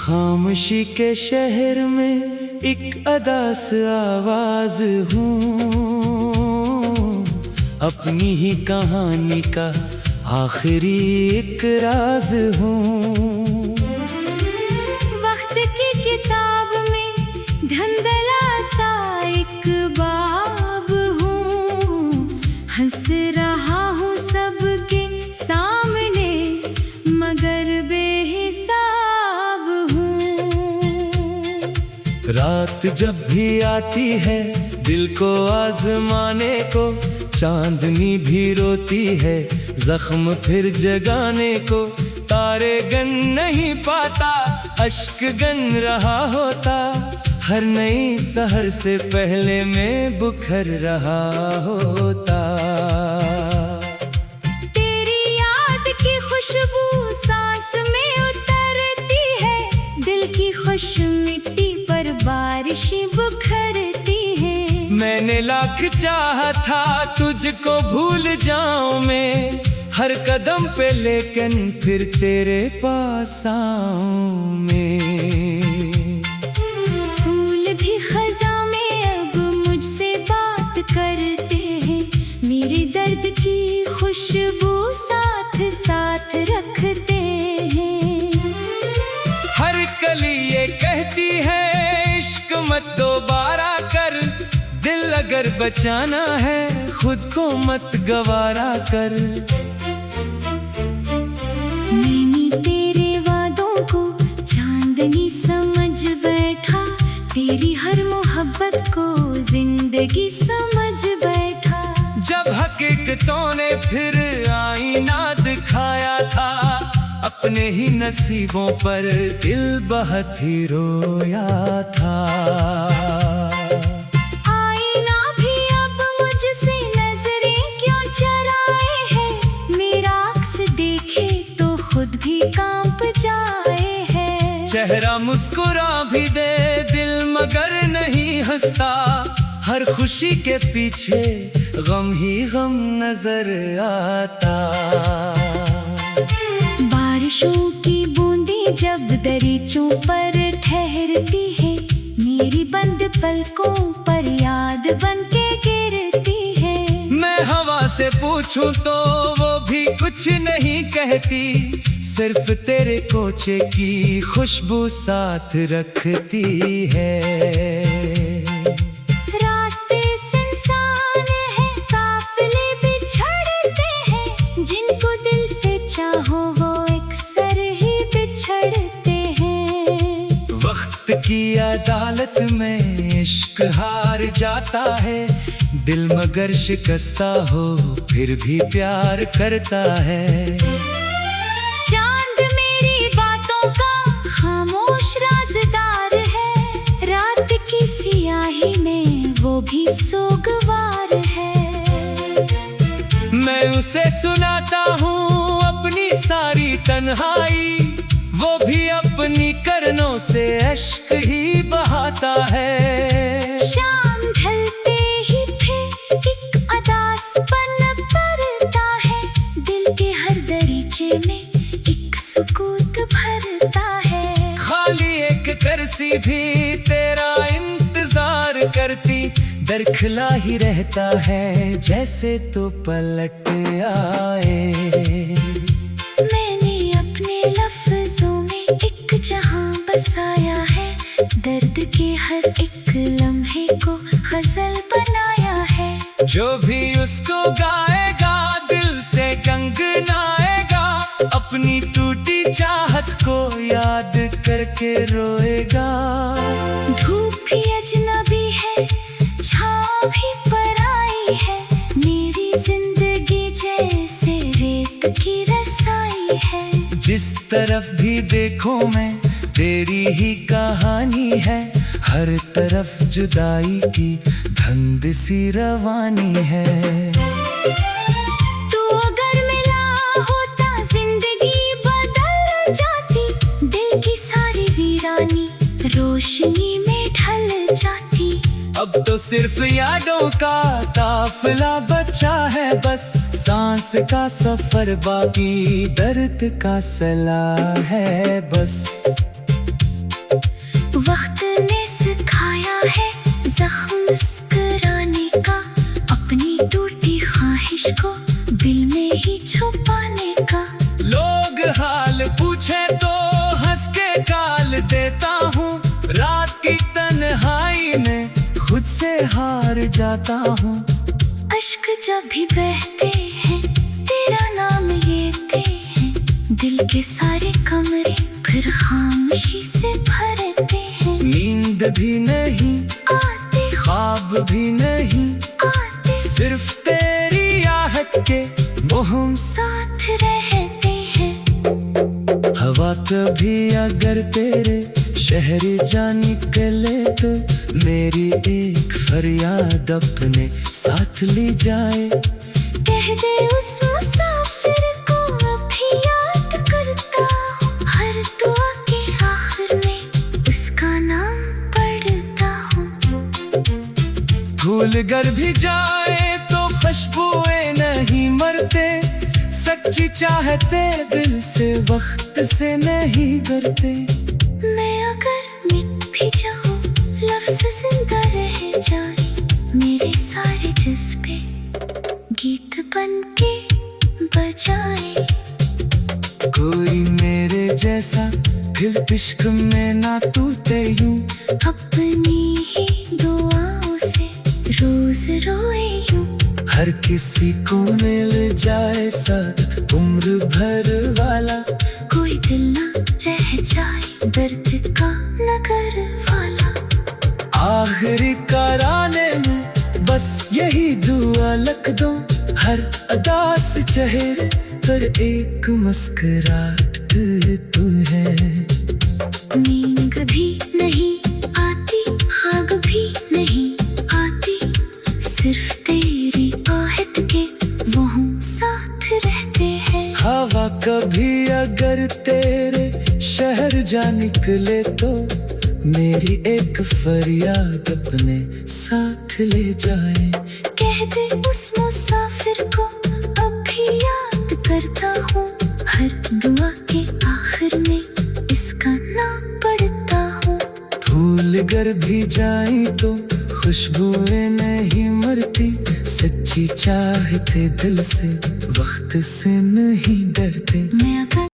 खामोशी के शहर में एक अदास आवाज हूँ, अपनी ही कहानी का आखिरी एक राज हूँ। वक्त की किताब में धंधला सा एक बाब हूँ, हंस रहा हूँ सबके सामने मगर बेहिसाब हूँ। रात जब भी आती है दिल को आजमाने को, चांदनी भी रोती है जख्म फिर जगाने को। तारे गन नहीं पाता अश्क गन रहा होता, हर नई सहर से पहले मैं बुखर रहा होता। तेरी याद की खुशबू सांस में उतरती है, दिल की खुश मिट्टी पर बारिश बुखरती है। मैंने लाख चाहा था तुझको भूल जाऊं मैं, हर कदम पे लेकिन फिर तेरे पास आऊं मैं। फूल भी खज़ां में अब मुझसे बात करते हैं, मेरे दर्द की खुशबू साथ साथ रखते हैं। हर कली ये कहती है इश्क मत दोबारा कर, दिल अगर बचाना है खुद को मत गवारा कर। मैंने तेरे वादों को चांदनी समझ बैठा, तेरी हर मोहब्बत को जिंदगी समझ बैठा। जब हकीकतों ने फिर आईना दिखाया था, अपने ही नसीबों पर दिल बहुत ही रोया था। आईना भी अब मुझसे नजरें क्यों चुराए है, मेरा अक्स देखे तो खुद भी कांप जाए है। चेहरा मुस्कुरा भी दे दिल मगर नहीं हंसता, हर खुशी के पीछे गम ही गम नजर आता। बारिशों की बूंदें जब दरीचों पर ठहरती है, मेरी बंद पलकों पर याद बन के गिरती है। मैं हवा से पूछूं तो वो भी कुछ नहीं कहती, सिर्फ तेरे कोचे की खुशबू साथ रखती है। रास्ते सुनसान है, काफिले बिछड़ते हैं, जिनको दिल से चाहो वो अक्सर ही बिछड़ते हैं। वक्त की अदालत में इश्क हार जाता है, दिल मगर शिकस्ता हो फिर भी प्यार करता है। चांद मेरी बातों का खामोश राज़दार है, रात की सियाही में वो भी सोगवार है। मैं उसे सुनाता हूँ अपनी सारी तन्हाई, वो भी अपनी करनों से अश्क ही बहाता है। शाम ढलते ही फिर एक अदासपन भरता है, दिल के हर दरीचे में एक सुकूत भरता है। खाली एक करसी भी तेरा इंतजार करती, दरखला ही रहता है जैसे तो पलट आए। मैंने अपने लफ्जों में एक जहां बसाया है, दर्द के हर एक लम्हे को गजल बनाया है। जो भी उसको गाएगा दिल से गंगनाएगा, अपनी टूटी चाहत को याद करके रोएगा। धूप भी अजनबी है, छाँव भी पराई है, मेरी जिंदगी जैसे रेत की रसाई है। जिस तरफ भी देखो मैं तेरी ही कहानी है, हर तरफ जुदाई की धंध सी रवानी है। तू अगर मिला होता जिंदगी बदल जाती, दिल की सारी वीरानी रोशनी में ढल जाती। अब तो सिर्फ यादों का काफिला बचा है बस, सांस का सफर बाकी दर्द का सला है बस। पूछे तो हंस के गाल देता हूँ। रात की तन्हाई में खुद से हार जाता हूँ। अश्क जब भी बहते हैं तेरा नाम लेते हैं, दिल के सारे कमरे फिर खामोशी से भरते हैं। नींद भी नहीं आते ख्वाब भी नहीं, आते सिर्फ तेरी आहट के वो हम साथ रहते हैं। हवा कभी अगर तेरे शहर जा निकले तो मेरी एक फरियाद अपने साथ ली जाए। कह दे उस मुसाफिर को अभी याद करता हूँ, हर दुआ के आखिर में उसका नाम पढ़ता हूँ। भूल कर भी जाए तो खुशबुएं नहीं मरते, सच्ची चाहते दिल से वक्त से नहीं डरते। मैं अगर मिट भी जाऊं लफ्ज़ जिंदा रह जाए, मेरे सारे जज्बे गीत बन के बजाए। कोई मेरे जैसा फिर इश्क में ना टूटे यूं, अपनी ही दुआओं से रोज रोए यूं। हर किसी को मिल जाए साथ उम्र भर वाला, कोई दिल ना रह जाए दर्द का नगर वाला। आखिरी कराने में बस यही दुआ लिख दो, हर अदा से चेहरे पर एक मुस्कुराहट तू है। नींद भी नहीं आती ख्वाब भी नहीं आती, सिर्फ तेरी आहट के वो हम साथ रहते हैं। हवा कभी अगर तेरे शहर जा निकले तो मेरी एक फरियाद अपने साथ ले जाए। कह दे उस मुसाफिर को अभी याद करता हूँ, हर दुआ के आखिर में इसका नाम पढ़ता हूँ। भूल कर भी जाए तो खुशबुएं नहीं मरती, सच्ची चाहते दिल से वक्त से नहीं डरते। मैं अगर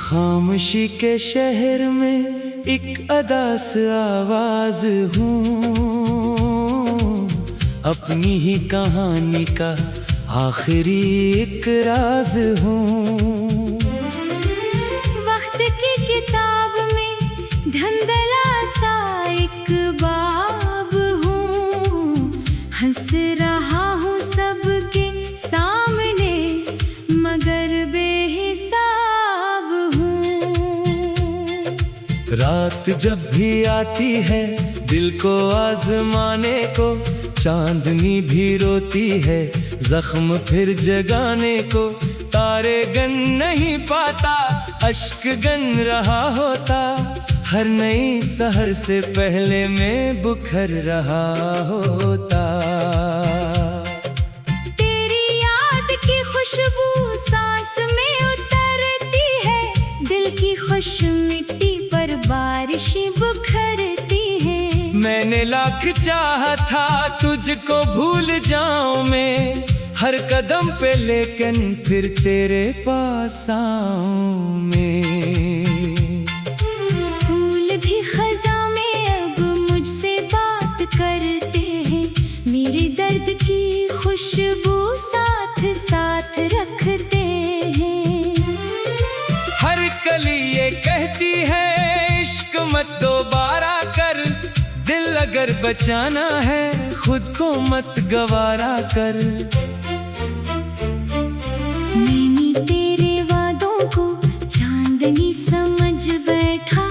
खामोशी के शहर में एक अदास आवाज हूँ, अपनी ही कहानी का आखिरी एक राज हूँ। वक्त की किताब में धंधला सा एक बाब हूँ, हंस रहा हूँ सबके सामने मगर बेहिसाब हूँ। रात जब भी आती है दिल को आजमाने को, चांदनी भी रोती है जख्म फिर जगाने को। तारे गन नहीं पाता अश्क गन रहा होता, हर नई सहर से पहले मैं बुखर रहा होता। तेरी याद की खुशबू सांस में उतरती है, दिल की खुश मिट्टी पर बारिश बुखरती है। मैंने लाख चाहा था तुझको भूल जाऊं मैं, हर कदम पे लेकिन फिर तेरे पास आऊं मैं। फूल भी खज़ां में अब मुझसे बात करते हैं, मेरे दर्द की खुशबू साथ साथ रखते हैं। हर कली ये कहती है इश्क मत दोबारा कर, दिल अगर बचाना है खुद को मत गवारा कर। मैंने तेरे वादों को चांदनी समझ बैठा,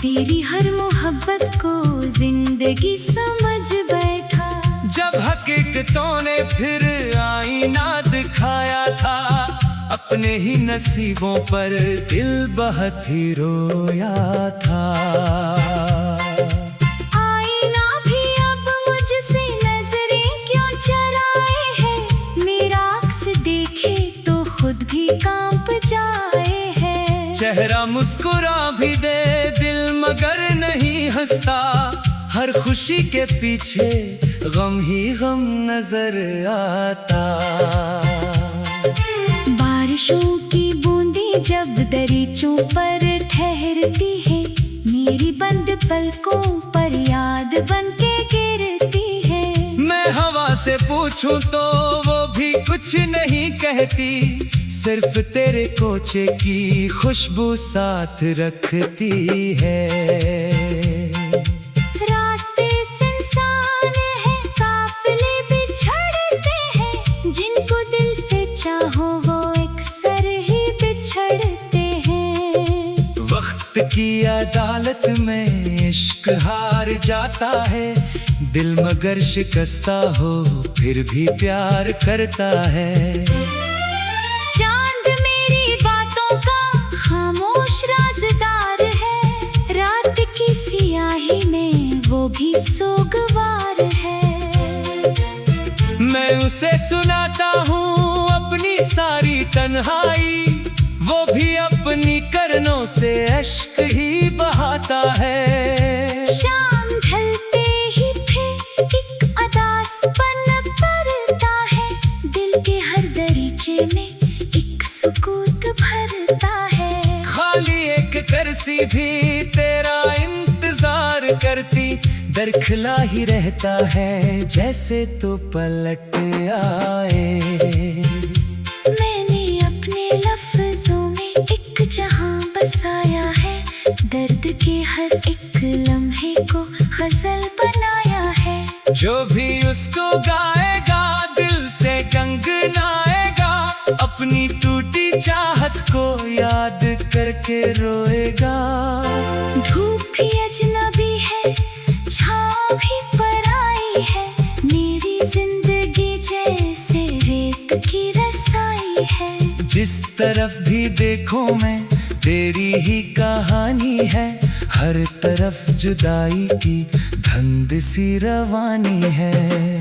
तेरी हर मोहब्बत को जिंदगी समझ बैठा। जब हकीकतों ने फिर आईना दिखाया था, अपने ही नसीबों पर दिल बहुत ही रोया था। आईना भी अब मुझसे नजरें क्यों चराए है, मेरा अक्स देखे तो खुद भी काम चेहरा मुस्कुरा भी दे दिल मगर नहीं हंसता, हर खुशी के पीछे गम ही गम नजर आता। बारिशों की बूंदें जब दरीचों पर ठहरती है, मेरी बंद पलकों पर याद बनके गिरती है। मैं हवा से पूछूं तो वो भी कुछ नहीं कहती, सिर्फ तेरे कोचे की खुशबू साथ रखती है। रास्ते सुनसान है, काफिले बिछड़ते हैं, जिनको दिल से चाहो वो अक्सर ही बिछड़ते हैं। वक्त की अदालत में इश्क हार जाता है, दिल मगर शिकस्ता हो फिर भी प्यार करता है। चांद मेरी बातों का खामोश राज़दार है, रात की सियाही में वो भी सोगवार है। मैं उसे सुनाता हूँ अपनी सारी तन्हाई, वो भी अपनी करनों से अश्क ही बहाता है। शाम ढलते ही फिर एक अदासपन पड़ता है, दिल के हर दरीचे में एक सुकूत भरता है। खाली एक कुर्सी भी तेरा इंतजार करती, दरखला ही रहता है जैसे तो पलट आए। मैंने अपने लफ्जों में एक जहां बसाया है, दर्द के हर एक लम्हे को गजल बनाया है। जो भी उसको गाएगा दिल से गंगनाएगा, अपनी टूटी चाहत को याद करके रोएगा। धूप भी अजनबी है, छाँव भी पराई है, मेरी जिंदगी जैसे रेत की रसाई है। जिस तरफ भी देखो मैं तेरी ही कहानी है, हर तरफ जुदाई की धंध सी रवानी है।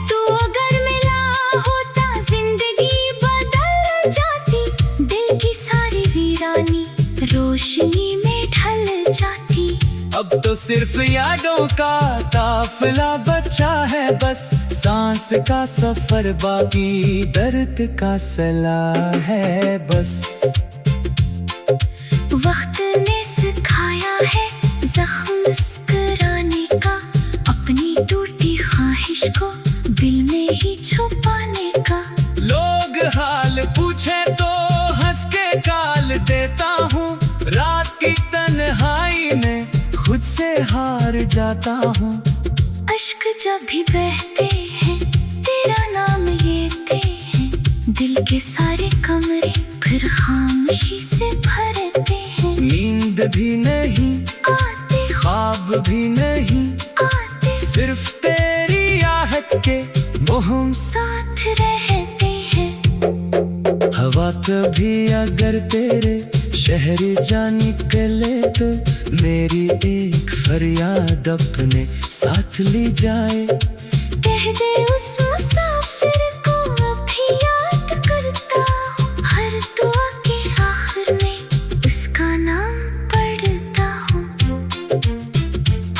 तू अगर मिला होता जिंदगी बदल जाती, दिल की सारी वीरानी रोशनी में ढल जाती। अब तो सिर्फ यादों का काफिला बचा है, बस सांस का सफर बाकी दर्द का सला है बस। वक्त ने सिखाया है जख्म मुस्कुराने का, अपनी टूटी ख्वाहिश को दिल में ही छुपाने का। लोग हाल पूछे तो हंस के गाल देता हूँ, रात की तन्हाई में खुद से हार जाता हूँ। अश्क जब भी बहते हैं तेरा नाम लेते हैं, दिल के सारे कमरे फिर खामोशी से भरते हैं। नींद भी नहीं आते ख्वाब भी नहीं, आते सिर्फ तेरी आहट के मोहम। साथ रहते हैं। हवा कभी अगर तेरे शहर जा निकले तो मेरी एक फरियाद अपने साथ ली जाए। कह दे उस मुसाफिर को अभी याद करता हूँ, हर दुआ के आखिर में उसका नाम पढ़ता हूँ।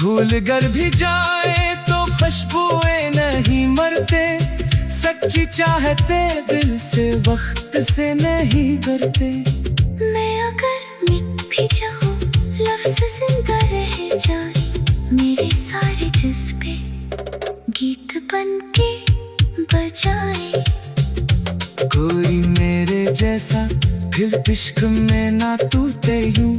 भूल कर भी जाए तो खुशबुएं नहीं मरते, सच्ची चाहते दिल से वक्त से नहीं करते। मैं अगर मिट भी जाऊं लफ्ज जिंदा रह जाए, मेरे सारे जज्बे गीत बनके बजाए। कोई मेरे जैसा फिर इश्क में ना टूटे यूं,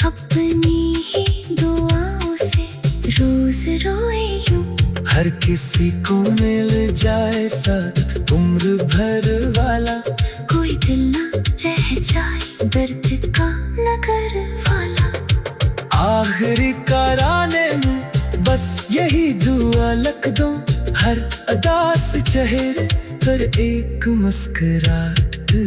अपनी ही दुआओं से रोज रोए यूं। हर किसी को मिल जाए साथ उम्र भर वाला, कोई दिल ना रह जाए दर्द का नगर वाला। आखिरी कराने में बस यही दुआ लिख दो, हर अदा से चेहरे पर एक मुस्कुराहट तू